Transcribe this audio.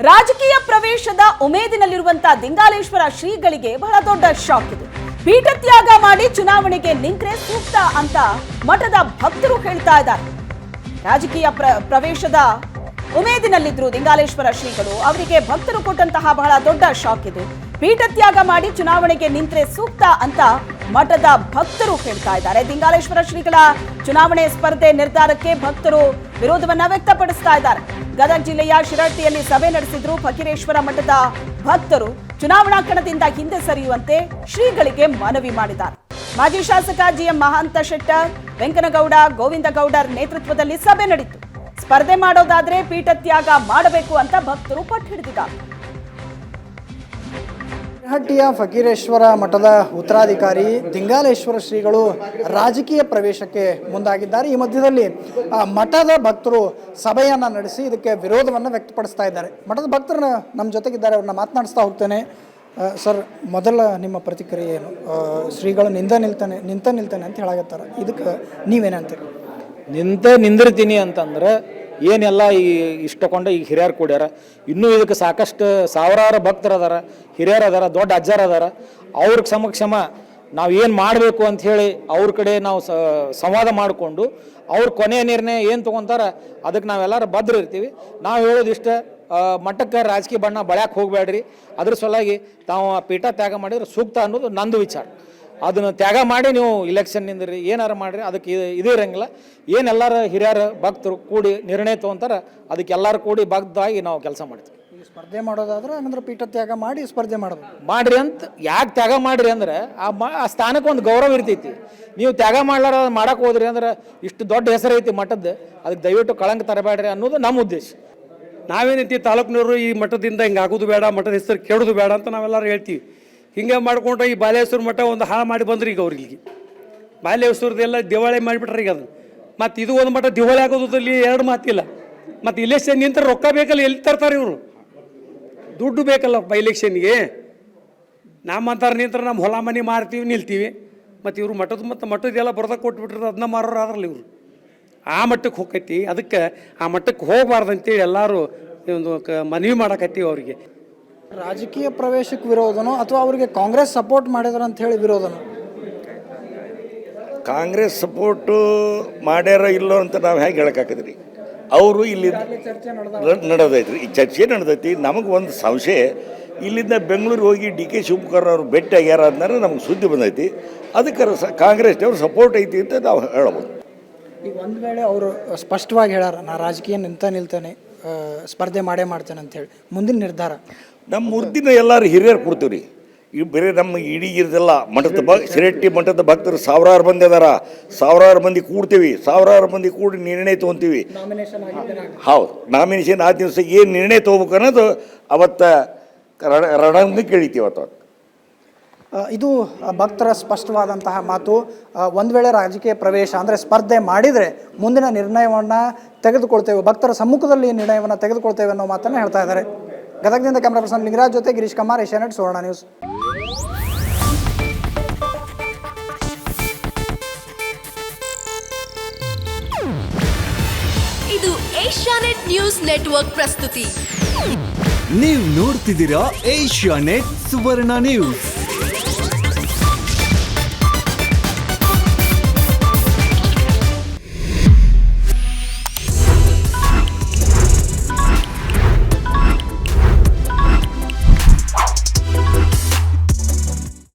ರಾಜಕೀಯ ಪ್ರವೇಶದ ಉಮೇದಿನಲ್ಲಿರುವಂತಹ ದಿಂಗಾಲೇಶ್ವರ ಶ್ರೀಗಳಿಗೆ ಬಹಳ ದೊಡ್ಡ ಶಾಕ್ ಇದೆ. ಪೀಠ ತ್ಯಾಗ ಮಾಡಿ ಚುನಾವಣೆಗೆ ನಿಂತ್ರೆ ಸೂಕ್ತ ಅಂತ ಮಠದ ಭಕ್ತರು ಹೇಳ್ತಾ ಇದ್ದಾರೆ. ರಾಜಕೀಯ ಪ್ರವೇಶದ ಉಮೇದಿನಲ್ಲಿದ್ರು ದಿಂಗಾಲೇಶ್ವರ ಶ್ರೀಗಳು. ಅವರಿಗೆ ಭಕ್ತರು ಕೊಟ್ಟಂತಹ ಬಹಳ ದೊಡ್ಡ ಶಾಕ್ ಇದು. ಪೀಠ ತ್ಯಾಗ ಮಾಡಿ ಚುನಾವಣೆಗೆ ನಿಂತ್ರೆ ಸೂಕ್ತ ಅಂತ ಮಠದ ಭಕ್ತರು ಹೇಳ್ತಾ ಇದ್ದಾರೆ. ದಿಂಗಾಲೇಶ್ವರ ಶ್ರೀಗಳ ಚುನಾವಣೆ ಸ್ಪರ್ಧೆ ನಿರ್ಧಾರಕ್ಕೆ ಭಕ್ತರು ವಿರೋಧವನ್ನ ವ್ಯಕ್ತಪಡಿಸ್ತಾ ಇದ್ದಾರೆ. ಗದಗ ಜಿಲ್ಲೆಯ ಶಿರಹಟ್ಟಿಯಲ್ಲಿ ಸಭೆ ನಡೆಸಿದ್ರು ಫಕೀರೇಶ್ವರ ಮಠದ ಭಕ್ತರು. ಚುನಾವಣಾ ಕಣದಿಂದ ಹಿಂದೆ ಸರಿಯುವಂತೆ ಶ್ರೀಗಳಿಗೆ ಮನವಿ ಮಾಡಿದ್ದಾರೆ. ಮಾಜಿ ಶಾಸಕ ಜಿಎಂ ಮಹಾಂತ ಶೆಟ್ಟರ್, ವೆಂಕನಗೌಡ, ಗೋವಿಂದ ಗೌಡರ್ ನೇತೃತ್ವದಲ್ಲಿ ಸಭೆ ನಡೆಯಿತು. ಸ್ಪರ್ಧೆ ಮಾಡೋದಾದ್ರೆ ಪೀಠ ತ್ಯಾಗ ಮಾಡಬೇಕು ಅಂತ ಭಕ್ತರು ಪಟ್ಟು ಹಿಡಿದಿದ್ದಾರೆ. ಶಿರಹಟ್ಟಿಯ ಫಕೀರೇಶ್ವರ ಮಠದ ಉತ್ತರಾಧಿಕಾರಿ ದಿಂಗಾಲೇಶ್ವರ ಶ್ರೀಗಳು ರಾಜಕೀಯ ಪ್ರವೇಶಕ್ಕೆ ಮುಂದಾಗಿದ್ದಾರೆ. ಈ ಮಧ್ಯದಲ್ಲಿ ಮಠದ ಭಕ್ತರು ಸಭೆಯನ್ನು ನಡೆಸಿ ಇದಕ್ಕೆ ವಿರೋಧವನ್ನು ವ್ಯಕ್ತಪಡಿಸ್ತಾ ಇದ್ದಾರೆ. ಮಠದ ಭಕ್ತರು ನಮ್ಮ ಜೊತೆಗಿದ್ದಾರೆ, ಅವ್ರನ್ನ ಮಾತನಾಡಿಸ್ತಾ ಹೋಗ್ತೇನೆ. ಸರ್, ಮೊದಲ ನಿಮ್ಮ ಪ್ರತಿಕ್ರಿಯೆ ಏನು? ಶ್ರೀಗಳು ನಿಂತ ನಿಲ್ತಾನೆ ಅಂತ ಹೇಳಾಗತ್ತಾರೆ, ಇದಕ್ಕೆ ನೀವೇನಂತೀರಿ? ನಿಂದಿರ್ತೀನಿ ಅಂತಂದ್ರೆ ಏನೆಲ್ಲ ಇಷ್ಟಕೊಂಡ ಈಗ ಹಿರಿಯರು ಕೂಡ್ಯಾರ. ಇನ್ನೂ ಇದಕ್ಕೆ ಸಾಕಷ್ಟು ಸಾವಿರಾರು ಭಕ್ತರು ಅದಾರ, ಹಿರಿಯರು ಅದಾರ, ದೊಡ್ಡ ಅಜ್ಜಾರು ಅದಾರ. ಅವ್ರಿಗೆ ಸಮಕ್ಷಮ ನಾವು ಏನು ಮಾಡಬೇಕು ಅಂಥೇಳಿ ಅವ್ರ ಕಡೆ ನಾವು ಸಂವಾದ ಮಾಡಿಕೊಂಡು ಅವ್ರ ಕೊನೆಯ ನಿರ್ಣಯ ಏನು ತೊಗೊತಾರ ಅದಕ್ಕೆ ನಾವೆಲ್ಲರೂ ಬದ್ಧ ಇರ್ತೀವಿ. ನಾವು ಹೇಳೋದಿಷ್ಟ, ಮಠಕ್ಕೆ ರಾಜಕೀಯ ಬಣ್ಣ ಬಳ್ಯಾಕೆ ಹೋಗಬೇಡ್ರಿ. ಅದ್ರ ಸಲುವಾಗಿ ತಾವು ಪೀಠ ತ್ಯಾಗ ಮಾಡಿದ್ರೆ ಸೂಕ್ತ ಅನ್ನೋದು ನಂದು ವಿಚಾರ. ಅದನ್ನು ತ್ಯಾಗ ಮಾಡಿ ನೀವು ಇಲೆಕ್ಷನ್ ನಿಂದ್ರಿ, ಏನಾರು ಮಾಡಿರಿ, ಅದಕ್ಕೆ ಇದು ಇರೋಂಗಿಲ್ಲ. ಏನೆಲ್ಲರೂ ಹಿರಿಯರು ಭಕ್ತರು ಕೂಡಿ ನಿರ್ಣಯ ತೊಗೊಂತಾರ, ಅದಕ್ಕೆ ಎಲ್ಲರೂ ಕೂಡಿ ಬದ್ಧವಾಗಿ ನಾವು ಕೆಲಸ ಮಾಡ್ತೀವಿ. ಸ್ಪರ್ಧೆ ಮಾಡೋದಾದ್ರೆ ಹಂಗಂದ್ರೆ ಪೀಠ ತ್ಯಾಗ ಮಾಡಿ ಸ್ಪರ್ಧೆ ಮಾಡ್ರಿ ಅಂತ. ಯಾಕೆ ತ್ಯಾಗ ಮಾಡಿರಿ ಅಂದ್ರೆ ಆ ಸ್ಥಾನಕ್ಕೆ ಒಂದು ಗೌರವ ಇರ್ತೈತಿ. ನೀವು ತ್ಯಾಗ ಮಾಡಕ್ಕೆ ಹೋದ್ರಿ ಅಂದ್ರೆ ಇಷ್ಟು ದೊಡ್ಡ ಹೆಸರು ಐತಿ ಮಠದ್ದು, ಅದಕ್ಕೆ ದಯವಿಟ್ಟು ಕಳಂಕ ತರಬೇಡ್ರಿ ಅನ್ನೋದು ನಮ್ಮ ಉದ್ದೇಶ. ನಾವೇನೈತಿ ತಾಲೂಕಿನವರು ಈ ಮಠದಿಂದ ಹಿಂಗೆ ಆಗೋದು ಬೇಡ, ಮಠದ ಹೆಸರು ಕೆಡೋದು ಬೇಡ ಅಂತ ನಾವೆಲ್ಲರೂ ಹೇಳ್ತೀವಿ. ಹಿಂಗೆ ಮಾಡ್ಕೊಂಡ್ರೆ ಈ ಬಾಲೇಶ್ವರ ಮಠ ಒಂದು ಹಾಳು ಮಾಡಿ ಬಂದ್ರಿ ಈಗ ಅವ್ರಿಗೆ. ಬಾಲೇಶ್ವರದೆಲ್ಲ ದಿವಾಳಿ ಮಾಡಿಬಿಟ್ರೆ ಈಗ ಅದು. ಮತ್ತು ಇದು ಒಂದು ಮಠ ದಿವಾಳಿ ಆಗೋದಲ್ಲಿ ಎರಡು ಮಾತಿಲ್ಲ. ಮತ್ತು ಇಲೆಕ್ಷನ್ ನಿಂತ ರೊಕ್ಕ ಬೇಕಲ್ಲ, ಎಲ್ಲಿ ತರ್ತಾರೆ ಇವರು? ದುಡ್ಡು ಬೇಕಲ್ಲ ಇಲೆಕ್ಷನ್ಗೆ. ನಮ್ಮಂತಾರೆ ನಿಂತಾರೆ ನಮ್ಮ ಹೊಲ ಮನೆ ಮಾರ್ತೀವಿ, ನಿಲ್ತೀವಿ. ಮತ್ತು ಇವರು ಮಠದ್ದೆಲ್ಲ ಬರೋದಾಗ ಕೊಟ್ಬಿಟ್ರೆ ಅದನ್ನ ಮಾರೋರು ಆದ್ರಲ್ಲ ಇವರು. ಆ ಮಟ್ಟಕ್ಕೆ ಹೋಗೈತಿ. ಅದಕ್ಕೆ ಆ ಮಟ್ಟಕ್ಕೆ ಹೋಗಬಾರ್ದು ಅಂತೇಳಿ ಎಲ್ಲರೂ ಒಂದು ಮನವಿ ಮಾಡಕತ್ತೀವಿ ಅವರಿಗೆ. ರಾಜಕೀಯ ಪ್ರವೇಶಕ್ಕೆ ವಿರೋಧನೋ ಅಥವಾ ಅವರಿಗೆ ಕಾಂಗ್ರೆಸ್ ಸಪೋರ್ಟ್ ಮಾಡಿದಾರೆ ಅಂತ ಹೇಳಿ ವಿರೋಧನೋ? ಕಾಂಗ್ರೆಸ್ ಸಪೋರ್ಟು ಮಾಡ್ಯಾರ ಇಲ್ಲೋ ಅಂತ ನಾವು ಹೇಗೆ ಹೇಳಕ್ಕಾಗದ್ರಿ? ಅವರು ಇಲ್ಲಿ ನಡೆದೈತ್ರಿ, ಈ ಚರ್ಚೆ ನಡೆದೈತಿ. ನಮಗೆ ಒಂದು ಸಂಶಯ, ಇಲ್ಲಿಂದ ಬೆಂಗಳೂರಿಗೆ ಹೋಗಿ ಡಿ ಕೆ ಶಿವಕುಮಾರ್ ಅವರು ಭೇಟಿ ಆಗ್ಯಾರ ಅಂದ್ರೆ ನಮ್ಗೆ ಸುದ್ದಿ ಬಂದೈತಿ. ಅದಕ್ಕೆ ಕಾಂಗ್ರೆಸ್ನವ್ರು ಸಪೋರ್ಟ್ ಐತಿ ಅಂತ ನಾವು ಹೇಳ್ಬೋದು. ಈಗ ಒಂದು ವೇಳೆ ಅವರು ಸ್ಪಷ್ಟವಾಗಿ ಹೇಳ್ಯಾರ, ನಾ ರಾಜಕೀಯ ನಿಲ್ತಾನೆ, ಸ್ಪರ್ಧೆ ಮಾಡ್ತೇನೆ ಅಂತೇಳಿ, ಮುಂದಿನ ನಿರ್ಧಾರ ನಮ್ಮ ಮೂರ್ತಿನ ಎಲ್ಲರೂ ಹಿರಿಯರು ಕೊಡ್ತೀವಿ ರೀ. ಈಗ ಬೇರೆ ನಮ್ಮ ಇಡೀ ಇರೋದೆಲ್ಲ ಮಠದ ಶಿರಹಟ್ಟಿ ಮಠದ ಭಕ್ತರು ಸಾವಿರಾರು ಮಂದಿ ಅದಾರ. ಸಾವಿರಾರು ಮಂದಿ ಕೂಡ್ತೀವಿ, ಸಾವಿರಾರು ಮಂದಿ ಕೂಡಿ ನಿರ್ಣಯ ತೊಗೊತೀವಿ. ಹೌದು, ನಾಮಿನೇಷನ್ ಆದ ದಿವಸ ಏನು ನಿರ್ಣಯ ತೊಗೋಬೇಕು ಅನ್ನೋದು ಅವತ್ತು ರಣಂಗ ಕೇಳಿತೀವಿ. ಅವತ್ತು ಇದು ಭಕ್ತರ ಸ್ಪಷ್ಟವಾದಂತಹ ಮಾತು. ಒಂದು ವೇಳೆ ರಾಜಕೀಯ ಪ್ರವೇಶ ಅಂದರೆ ಸ್ಪರ್ಧೆ ಮಾಡಿದರೆ ಮುಂದಿನ ನಿರ್ಣಯವನ್ನು ತೆಗೆದುಕೊಳ್ತೇವೆ, ಭಕ್ತರ ಸಮ್ಮುಖದಲ್ಲಿ ನಿರ್ಣಯವನ್ನು ತೆಗೆದುಕೊಳ್ತೇವೆ ಅನ್ನೋ ಮಾತನ್ನು ಹೇಳ್ತಾ ಇದ್ದಾರೆ. ಗದಗದಿಂದ ಕ್ಯಾಮ್ರಾ ಪರ್ಸನ್ ಲಿಂಗರಾಜ್ ಜೊತೆ ಗಿರೀಶ್ ಕುಮಾರ್, ಏಷ್ಯಾನೆಟ್ ಸುವರ್ಣ ನ್ಯೂಸ್. ಇದು ಏಷ್ಯಾನೆಟ್ ನ್ಯೂಸ್ ನೆಟ್ವರ್ಕ್ ಪ್ರಸ್ತುತಿ. ನೀವು ನೋಡ್ತಿದ್ದೀರಾ ಏಷ್ಯಾನೆಟ್ ಸುವರ್ಣ ನ್ಯೂಸ್.